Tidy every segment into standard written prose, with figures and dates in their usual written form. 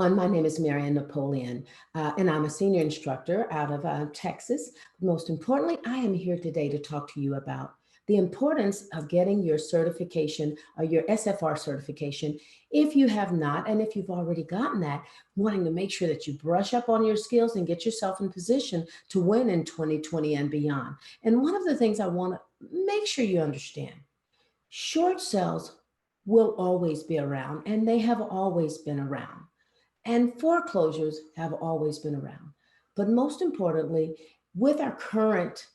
everyone. My name is Marion Napoleon, and I'm a senior instructor out of Texas. Most importantly, I am here today to talk to you about the importance of getting your certification or your SFR certification. If you have not, and if you've already gotten that, wanting to make sure that you brush up on your skills and get yourself in position to win in 2020 and beyond. And one of the things I want to make sure you understand, short sales will always be around, and they have always been around. And foreclosures have always been around. But most importantly, with our current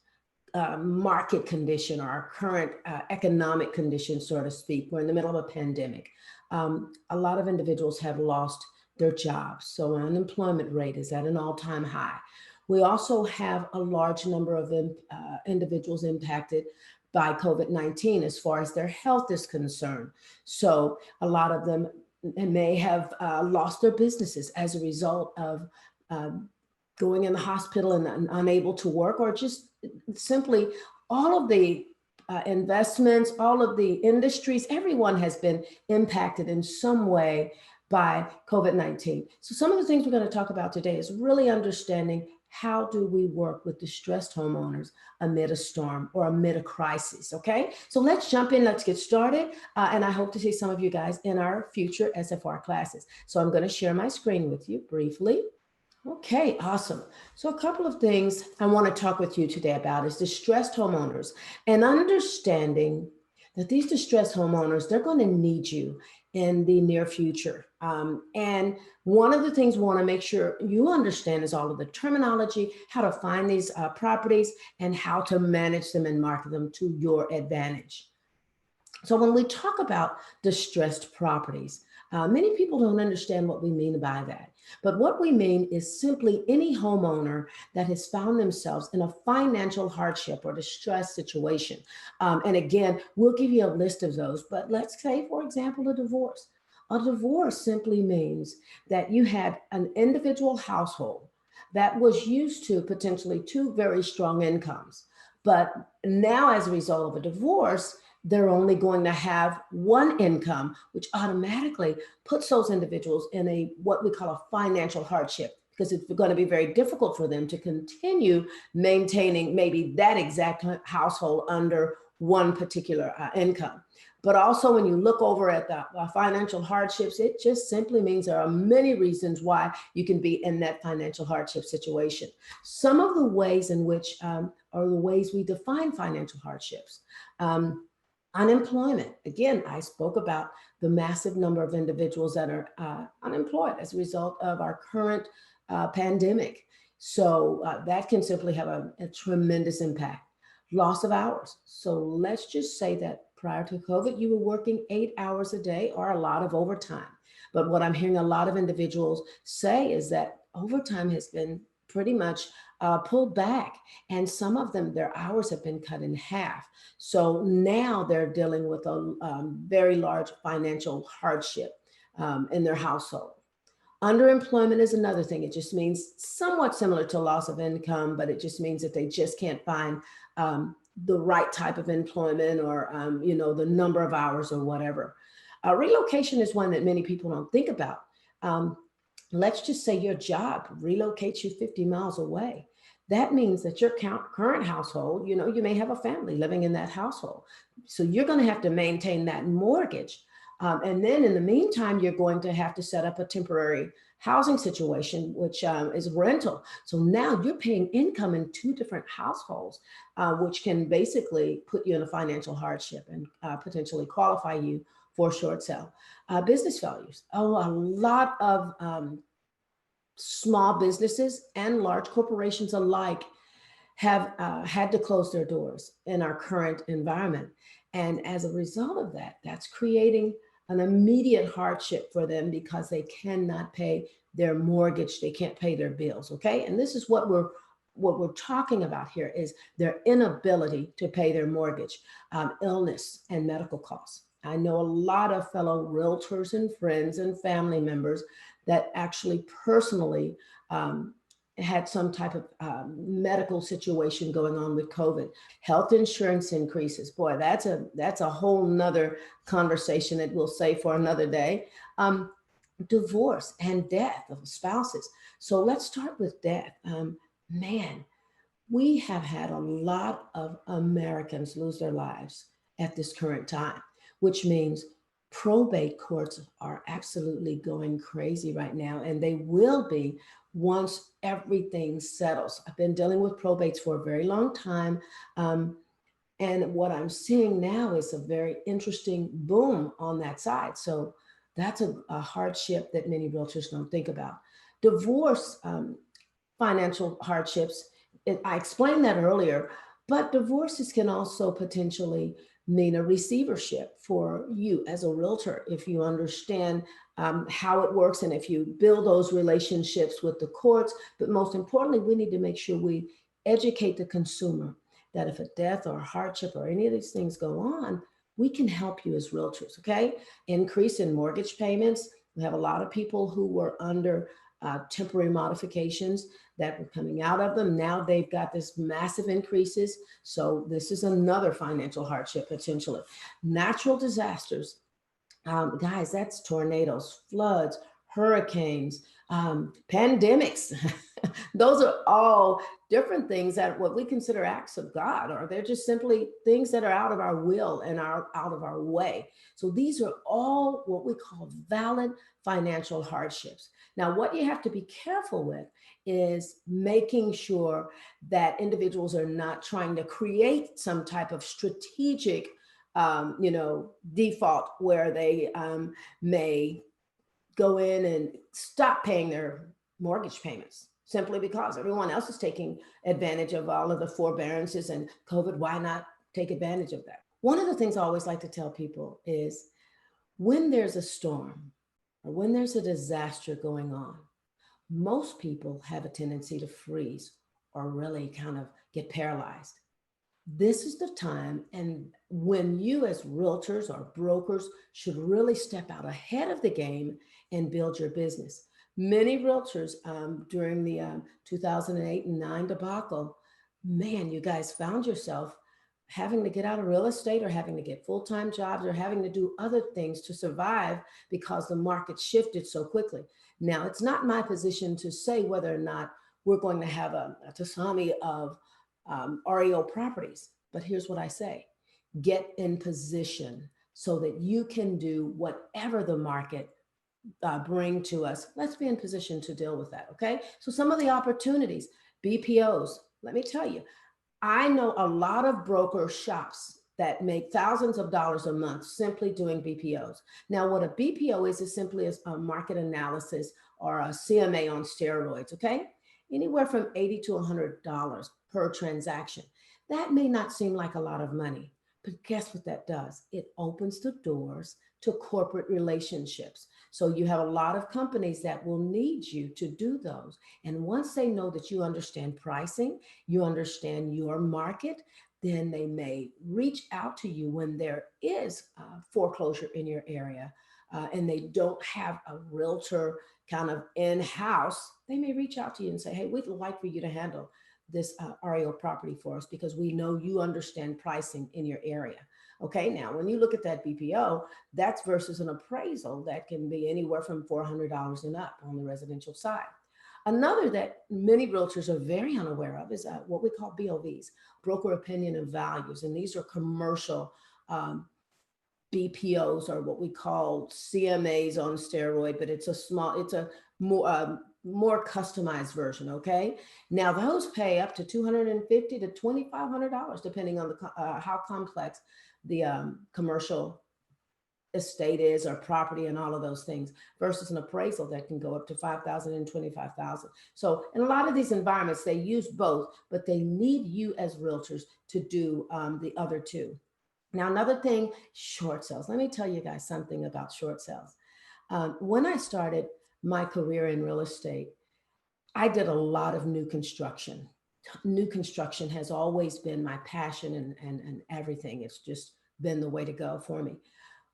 market condition or our current economic condition, so to speak, we're in the middle of a pandemic. A lot of individuals have lost their jobs. So unemployment rate is at an all-time high. We also have a large number of individuals impacted by COVID-19 as far as their health is concerned. So a lot of them may have lost their businesses as a result of going in the hospital and unable to work, or just simply all of the investments, all of the industries, everyone has been impacted in some way by COVID-19. So some of the things we're going to talk about today is really understanding how do we work with distressed homeowners amid a storm or amid a crisis, okay? So let's jump in, let's get started. And I hope to see some of you guys in our future SFR classes. So I'm gonna share my screen with you briefly. Okay, awesome. So a couple of things I want to talk with you today about is distressed homeowners and understanding that these distressed homeowners, they're going to need you in the near future. And one of the things we want to make sure you understand is all of the terminology, how to find these properties, and how to manage them and market them to your advantage. So when we talk about distressed properties, many people don't understand what we mean by that. But what we mean is simply any homeowner that has found themselves in a financial hardship or distress situation. And again, we'll give you a list of those, but let's say, for example, a divorce. A divorce simply means that you had an individual household that was used to potentially two very strong incomes. But now as a result of a divorce, they're only going to have one income, which automatically puts those individuals in a what we call a financial hardship, because it's going to be very difficult for them to continue maintaining maybe that exact household under one particular income. But also when you look over at the financial hardships, it just simply means there are many reasons why you can be in that financial hardship situation. Some of the ways in which are the ways we define financial hardships. Unemployment. Again, I spoke about the massive number of individuals that are unemployed as a result of our current pandemic. So that can simply have a tremendous impact. Loss of hours. So let's just say that prior to COVID, you were working 8 hours a day or a lot of overtime. But what I'm hearing a lot of individuals say is that overtime has been pretty much pulled back, and some of them, their hours have been cut in half. So now they're dealing with a very large financial hardship in their household. Underemployment is another thing. It just means somewhat similar to loss of income, but it just means that they just can't find the right type of employment or the number of hours or whatever. Relocation is one that many people don't think about. Let's just say your job relocates you 50 miles away. That means that your current household, you may have a family living in that household. So you're going to have to maintain that mortgage. And then in the meantime, you're going to have to set up a temporary housing situation, which is rental. So now you're paying income in two different households, which can basically put you in a financial hardship and potentially qualify you for short sale. Business values. Oh, a lot of small businesses and large corporations alike have had to close their doors in our current environment. And as a result of that, that's creating an immediate hardship for them because they cannot pay their mortgage, they can't pay their bills, okay? And this is what we're talking about here is their inability to pay their mortgage, illness and medical costs. I know a lot of fellow realtors and friends and family members that actually personally had some type of medical situation going on with COVID. Health insurance increases. Boy, that's a whole nother conversation that we'll say for another day. divorce and death of spouses. So let's start with death. Man, we have had a lot of Americans lose their lives at this current time, which means probate courts are absolutely going crazy right now, and they will be once everything settles. I've been dealing with probates for a very long time. Um, and what I'm seeing now is a very interesting boom on that side. So that's a hardship that many realtors don't think about. Divorce, financial hardships, I explained that earlier, but divorces can also potentially mean a receivership for you as a realtor if you understand how it works and if you build those relationships with the courts. But most importantly, we need to make sure we educate the consumer that if a death or a hardship or any of these things go on, we can help you as realtors, okay? Increase in mortgage payments. We have a lot of people who were under temporary modifications that were coming out of them. Now they've got this massive increases. So this is another financial hardship potentially. Natural disasters, guys, that's tornadoes, floods, hurricanes, pandemics. Those are all different things that what we consider acts of God, or they're just simply things that are out of our will and are out of our way. So these are all what we call valid financial hardships. Now, what you have to be careful with is making sure that individuals are not trying to create some type of strategic default where they may go in and stop paying their mortgage payments simply because everyone else is taking advantage of all of the forbearances and COVID. Why not take advantage of that? One of the things I always like to tell people is when there's a storm or when there's a disaster going on, most people have a tendency to freeze or really kind of get paralyzed. This is the time and when you as realtors or brokers should really step out ahead of the game and build your business. Many realtors during the 2008 and 9 debacle, man, you guys found yourself having to get out of real estate or having to get full-time jobs or having to do other things to survive because the market shifted so quickly. Now, it's not my position to say whether or not we're going to have a tsunami of REO properties. But here's what I say: get in position so that you can do whatever the market bring to us. Let's be in position to deal with that. Okay. So some of the opportunities, BPOs, let me tell you, I know a lot of broker shops that make thousands of dollars a month simply doing BPOs. Now, what a BPO is simply a market analysis or a CMA on steroids, okay? Anywhere from $80 to $100 per transaction. That may not seem like a lot of money, but guess what that does? It opens the doors to corporate relationships. So you have a lot of companies that will need you to do those. And once they know that you understand pricing, you understand your market, then they may reach out to you when there is foreclosure in your area and they don't have a realtor kind of in-house. They may reach out to you and say, hey, we'd like for you to handle this REO property for us because we know you understand pricing in your area. Okay, now when you look at that BPO, that's versus an appraisal that can be anywhere from $400 and up on the residential side. Another that many realtors are very unaware of is what we call BOVs, broker opinion of values. And these are commercial BPOs, or what we call CMAs on steroid, but it's a more customized version. Okay. Now those pay up to $250 to $2,500, depending on how complex the commercial estate is or property and all of those things, versus an appraisal that can go up to 5,000 and 25,000. So in a lot of these environments, they use both, but they need you as realtors to do the other two. Now, another thing, short sales. Let me tell you guys something about short sales. When I started my career in real estate, I did a lot of new construction. New construction has always been my passion and everything. It's just been the way to go for me.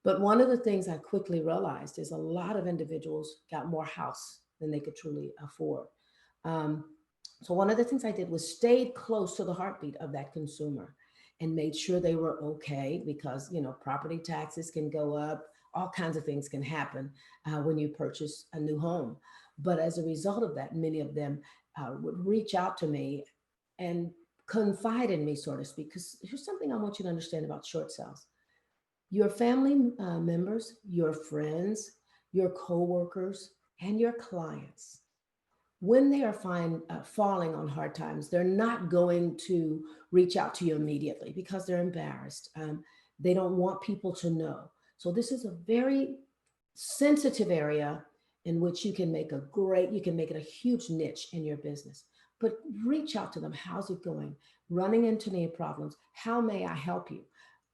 But one of the things I quickly realized is a lot of individuals got more house than they could truly afford. Um, so one of the things I did was stayed close to the heartbeat of that consumer and made sure they were okay because, property taxes can go up. all kinds of things can happen when you purchase a new home. But as a result of that, many of them would reach out to me and confide in me, so to speak, because here's something I want you to understand about short sales. Your family members, your friends, your coworkers, and your clients, when they are falling on hard times, they're not going to reach out to you immediately because they're embarrassed. They don't want people to know. So this is a very sensitive area in which you can make it a huge niche in your business. But reach out to them. How's it going? Running into any problems? How may I help you?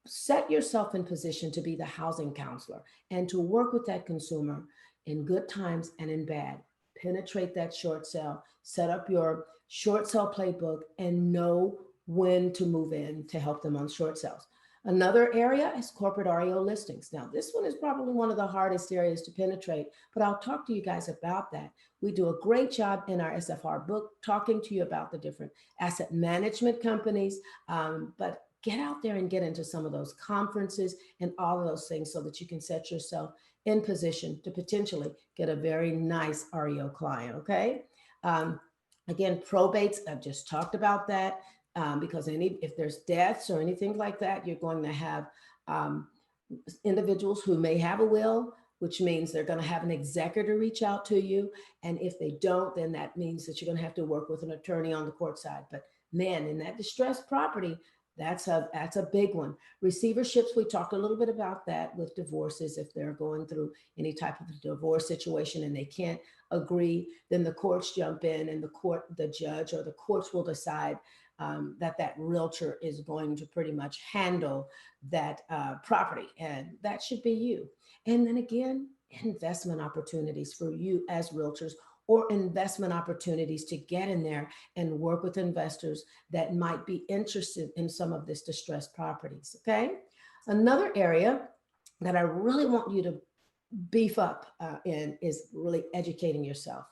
Set yourself in position to be the housing counselor and to work with that consumer in good times and in bad. Penetrate that short sale, set up your short sale playbook, and know when to move in to help them on short sales. Another area is corporate REO listings. Now, this one is probably one of the hardest areas to penetrate, but I'll talk to you guys about that. We do a great job in our SFR book talking to you about the different asset management companies, but get out there and get into some of those conferences and all of those things so that you can set yourself in position to potentially get a very nice REO client, okay? Again, probates, I've just talked about that because if there's deaths or anything like that, you're going to have individuals who may have a will, which means they're going to have an executor reach out to you. And if they don't, then that means that you're going to have to work with an attorney on the court side. But man, in that distressed property, that's a big one. Receiverships, we talked a little bit about that with divorces. If they're going through any type of divorce situation and they can't agree, then the courts jump in and the judge or the courts will decide that realtor is going to pretty much handle that property, and that should be you. And then again, investment opportunities for you as realtors, or investment opportunities to get in there and work with investors that might be interested in some of this distressed properties, okay? Another area that I really want you to beef up in is really educating yourself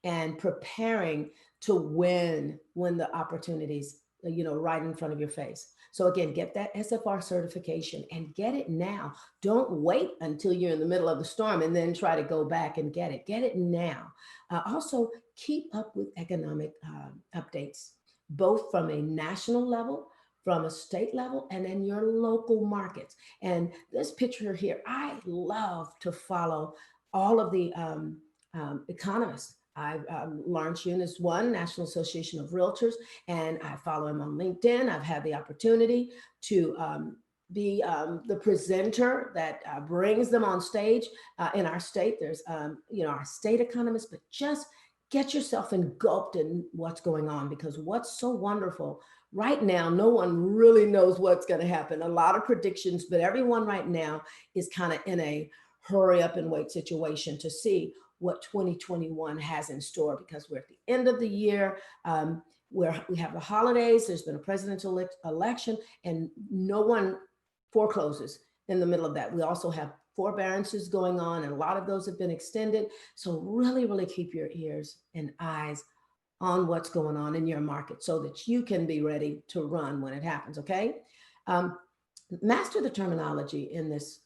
and preparing to win when the opportunities, right in front of your face. So again, get that SFR certification and get it now. Don't wait until you're in the middle of the storm and then try to go back and get it. Get it now. Also, keep up with economic updates, both from a national level, from a state level, and in your local markets. And this picture here, I love to follow all of the economists. I've Lawrence Yun is one, National Association of Realtors, and I follow him on LinkedIn. I've had the opportunity to be the presenter that brings them on stage in our state. There's, our state economists, but just get yourself engulfed in what's going on, because what's so wonderful right now, no one really knows what's going to happen. A lot of predictions, but everyone right now is kind of in a hurry up and wait situation to see what 2021 has in store, because we're at the end of the year, where we have the holidays, there's been a presidential election, and no one forecloses in the middle of that. We also have forbearances going on, and a lot of those have been extended. So really, really keep your ears and eyes on what's going on in your market so that you can be ready to run when it happens, okay? Master the terminology in this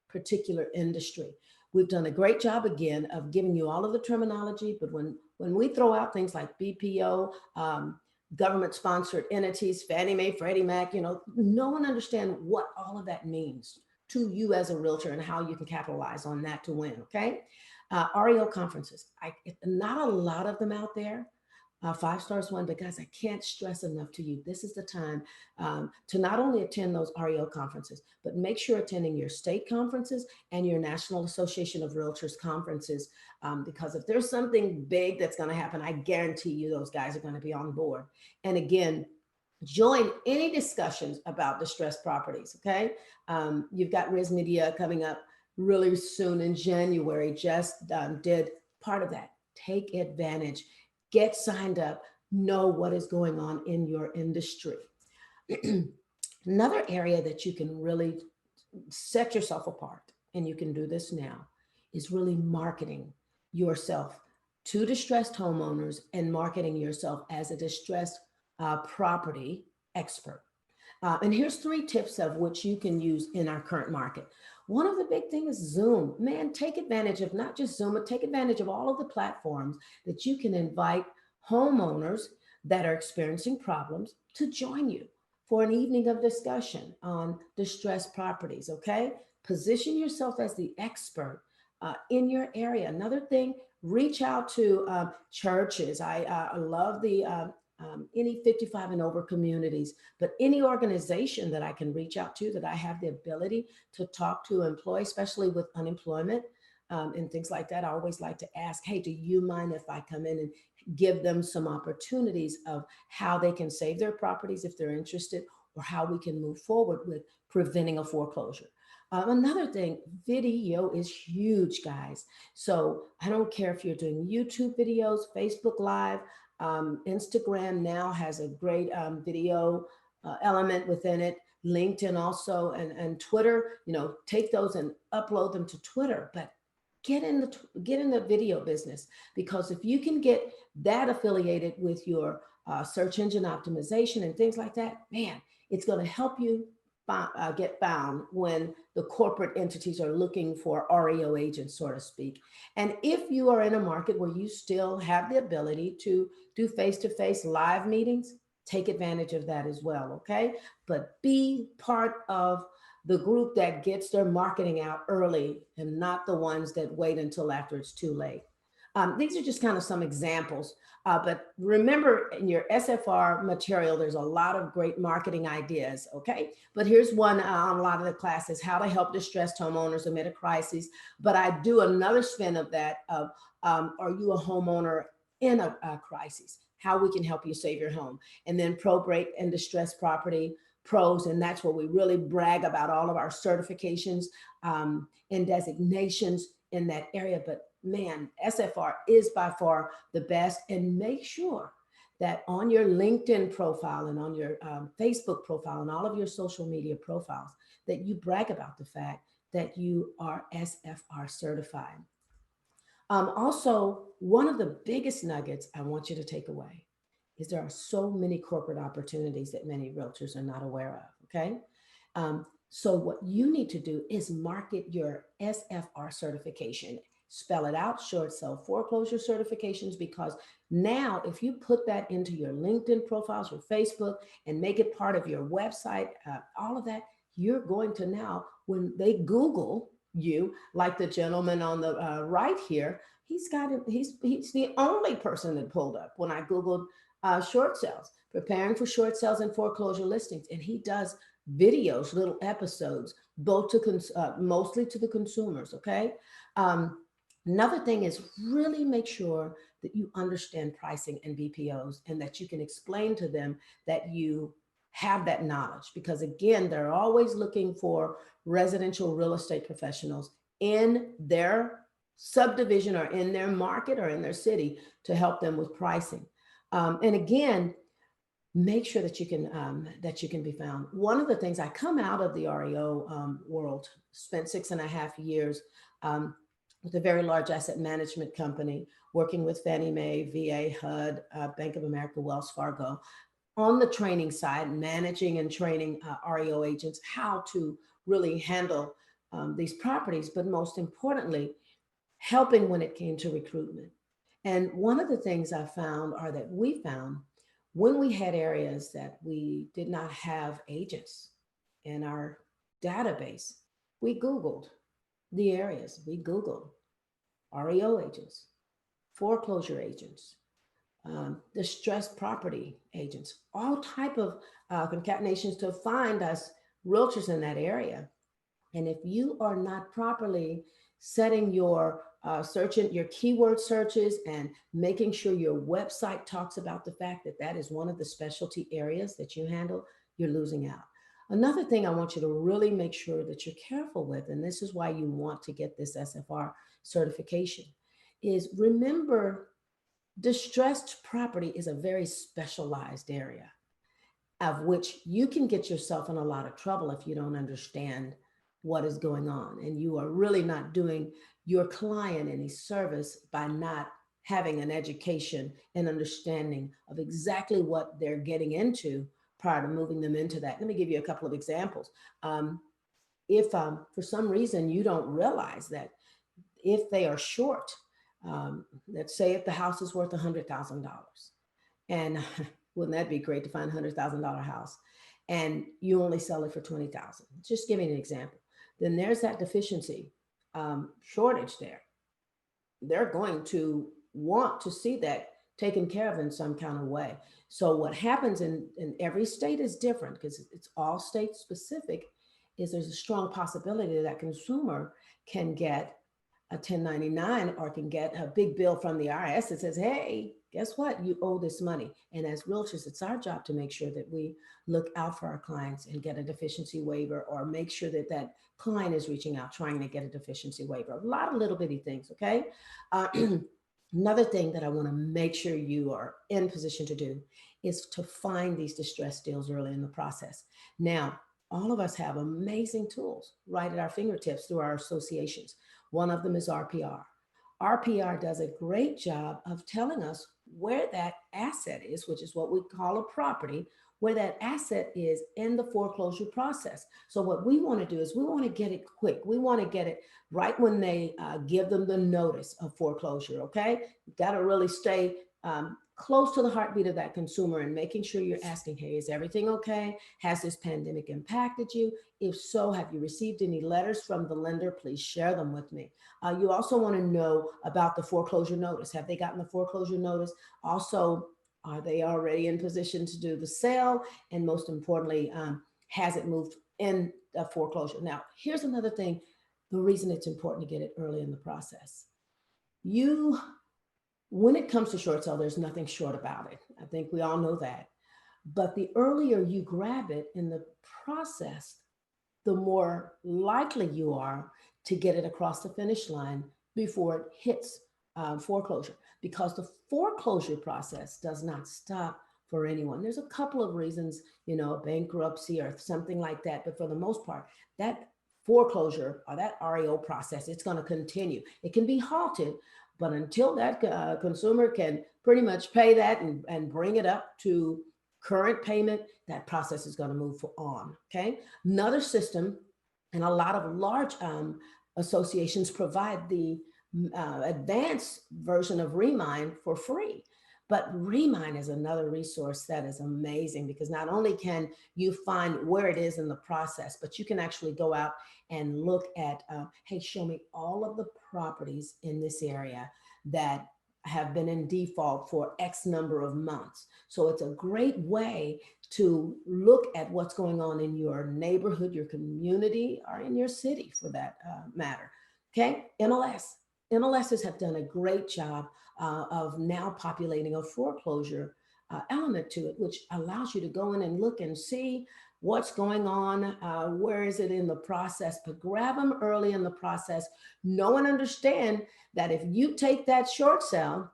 particular industry. We've done a great job, again, of giving you all of the terminology, but when we throw out things like BPO, government-sponsored entities, Fannie Mae, Freddie Mac, no one understands what all of that means to you as a realtor and how you can capitalize on that to win, okay? REO conferences, not a lot of them out there. 5 stars one, but guys, I can't stress enough to you, this is the time to not only attend those REO conferences, but make sure attending your state conferences and your National Association of Realtors conferences, because if there's something big that's going to happen, I guarantee you those guys are going to be on board. And again, join any discussions about distressed properties, okay? You've got Riz Media coming up really soon in January, just did part of that. Take advantage. Get signed up, know what is going on in your industry. Another area that you can really set yourself apart, and you can do this now, is really marketing yourself to distressed homeowners and marketing yourself as a distressed property expert. And here's 3 tips of which you can use in our current market. One of the big things is Zoom. Man, take advantage of not just Zoom, but take advantage of all of the platforms that you can invite homeowners that are experiencing problems to join you for an evening of discussion on distressed properties, okay? Position yourself as the expert in your area. Another thing, reach out to churches. I love the any 55 and over communities, but any organization that I can reach out to that I have the ability to talk to employees, especially with unemployment and things like that. I always like to ask, hey, do you mind if I come in and give them some opportunities of how they can save their properties if they're interested, or how we can move forward with preventing a foreclosure. Another thing, video is huge, guys. So I don't care if you're doing YouTube videos, Facebook Live, Instagram now has a great video element within it. LinkedIn also, and Twitter. Take those and upload them to Twitter. But get in the video business, because if you can get that affiliated with your search engine optimization and things like that, man, it's going to help you get found when the corporate entities are looking for REO agents, so to speak. And if you are in a market where you still have the ability to do face-to-face live meetings, take advantage of that as well, okay? But be part of the group that gets their marketing out early and not the ones that wait until after it's too late. These are just kind of some examples, but remember, in your SFR material, there's a lot of great marketing ideas, okay? But here's one on a lot of the classes: how to help distressed homeowners amid a crisis. But I do another spin of that of, are you a homeowner in a crisis? How we can help you save your home. And then probate and distressed property pros, and that's where we really brag about all of our certifications and designations in that area. But man, SFR is by far the best. And make sure that on your LinkedIn profile and on your Facebook profile and all of your social media profiles, that you brag about the fact that you are SFR certified. Also, one of the biggest nuggets I want you to take away is there are so many corporate opportunities that many realtors are not aware of, okay? So what you need to do is market your SFR certification. Spell it out, short sale foreclosure certifications, because now if you put that into your LinkedIn profiles or Facebook and make it part of your website, all of that, you're going to now, when they Google you, like the gentleman on the right here, he's the only person that pulled up when I Googled short sales, preparing for short sales and foreclosure listings. And he does videos, little episodes, both to mostly to the consumers, okay? Another thing is really make sure that you understand pricing and BPOs, and that you can explain to them that you have that knowledge, because again, they're always looking for residential real estate professionals in their subdivision or in their market or in their city to help them with pricing. And again, make sure that you can be found. One of the things, I come out of the REO world, spent 6.5 years with a very large asset management company, working with Fannie Mae, VA, HUD, Bank of America, Wells Fargo, on the training side, managing and training REO agents how to really handle these properties, but most importantly, helping when it came to recruitment. And one of the things we found when we had areas that we did not have agents in our database, we Googled the areas. We Googled REO agents, foreclosure agents, distressed property agents, all type of concatenations to find us realtors in that area. And if you are not properly setting your your keyword searches and making sure your website talks about the fact that that is one of the specialty areas that you handle, you're losing out. Another thing I want you to really make sure that you're careful with, and this is why you want to get this SFR certification, is remember, distressed property is a very specialized area of which you can get yourself in a lot of trouble if you don't understand what is going on. And you are really not doing your client any service by not having an education and understanding of exactly what they're getting into prior to moving them into that. Let me give you a couple of examples. If for some reason you don't realize that if they are short, let's say if the house is worth $100,000, and wouldn't that be great to find a $100,000 house, and you only sell it for 20,000? Just giving an example. Then there's that deficiency shortage there. They're going to want to see that taken care of in some kind of way. So what happens in every state is different because it's all state specific, is there's a strong possibility that consumer can get a 1099 or can get a big bill from the IRS that says, hey, guess what? You owe this money. And as realtors, it's our job to make sure that we look out for our clients and get a deficiency waiver, or make sure that that client is reaching out, trying to get a deficiency waiver. A lot of little bitty things, okay? Another thing that I want to make sure you are in position to do is to find these distressed deals early in the process. Now, all of us have amazing tools right at our fingertips through our associations. One of them is RPR. RPR does a great job of telling us where that asset is, which is what we call a property, where that asset is in the foreclosure process. So what we want to do is we want to get it quick. We want to get it right when they give them the notice of foreclosure, okay? You've got to really stay close to the heartbeat of that consumer and making sure you're asking, hey, is everything okay? Has this pandemic impacted you? If so, have you received any letters from the lender? Please share them with me. You also want to know about the foreclosure notice. Have they gotten the foreclosure notice? Also, are they already in position to do the sale? And most importantly, has it moved in the foreclosure? Now, here's another thing, the reason it's important to get it early in the process. When it comes to short sale, there's nothing short about it. I think we all know that. But the earlier you grab it in the process, the more likely you are to get it across the finish line before it hits foreclosure, because the foreclosure process does not stop for anyone. There's a couple of reasons, bankruptcy or something like that. But for the most part, that foreclosure or that REO process, it's going to continue. It can be halted, but until that consumer can pretty much pay that and bring it up to current payment, that process is going to move on, okay? Another system, and a lot of large associations provide the advanced version of Remind for free. But Remind is another resource that is amazing, because not only can you find where it is in the process, but you can actually go out and look at, hey, show me all of the properties in this area that have been in default for X number of months. So it's a great way to look at what's going on in your neighborhood, your community, or in your city for that matter. Okay, MLSs have done a great job of now populating a foreclosure element to it, which allows you to go in and look and see what's going on, where is it in the process, but grab them early in the process. Know and understand that if you take that short sale,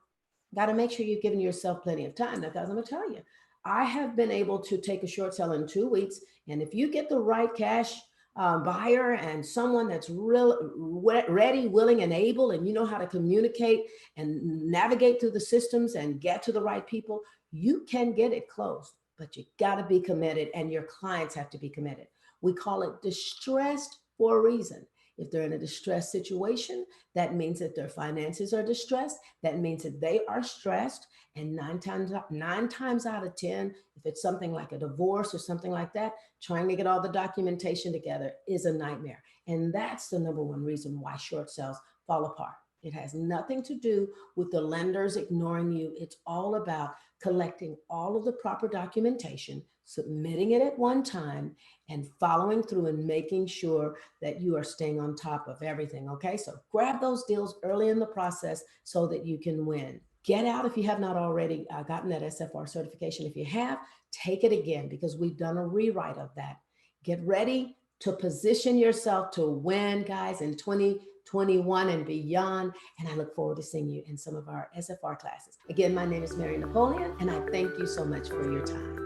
got to make sure you're giving yourself plenty of time. Because I'm going to tell you, I have been able to take a short sale in 2 weeks. And if you get the right cash buyer and someone that's ready, willing, and able, and you know how to communicate and navigate through the systems and get to the right people, you can get it closed. But you got to be committed, and your clients have to be committed. We call it distressed for a reason. If they're in a distressed situation, that means that their finances are distressed. That means that they are stressed. And nine times out of 10, if it's something like a divorce or something like that, trying to get all the documentation together is a nightmare. And that's the number one reason why short sales fall apart. It has nothing to do with the lenders ignoring you. It's all about collecting all of the proper documentation, submitting it at one time, and following through and making sure that you are staying on top of everything, okay? So grab those deals early in the process so that you can win. Get out if you have not already gotten that SFR certification. If you have, take it again, because we've done a rewrite of that. Get ready to position yourself to win, guys, in 2021 and beyond. And I look forward to seeing you in some of our SFR classes. Again, my name is Marion Napoleon, and I thank you so much for your time.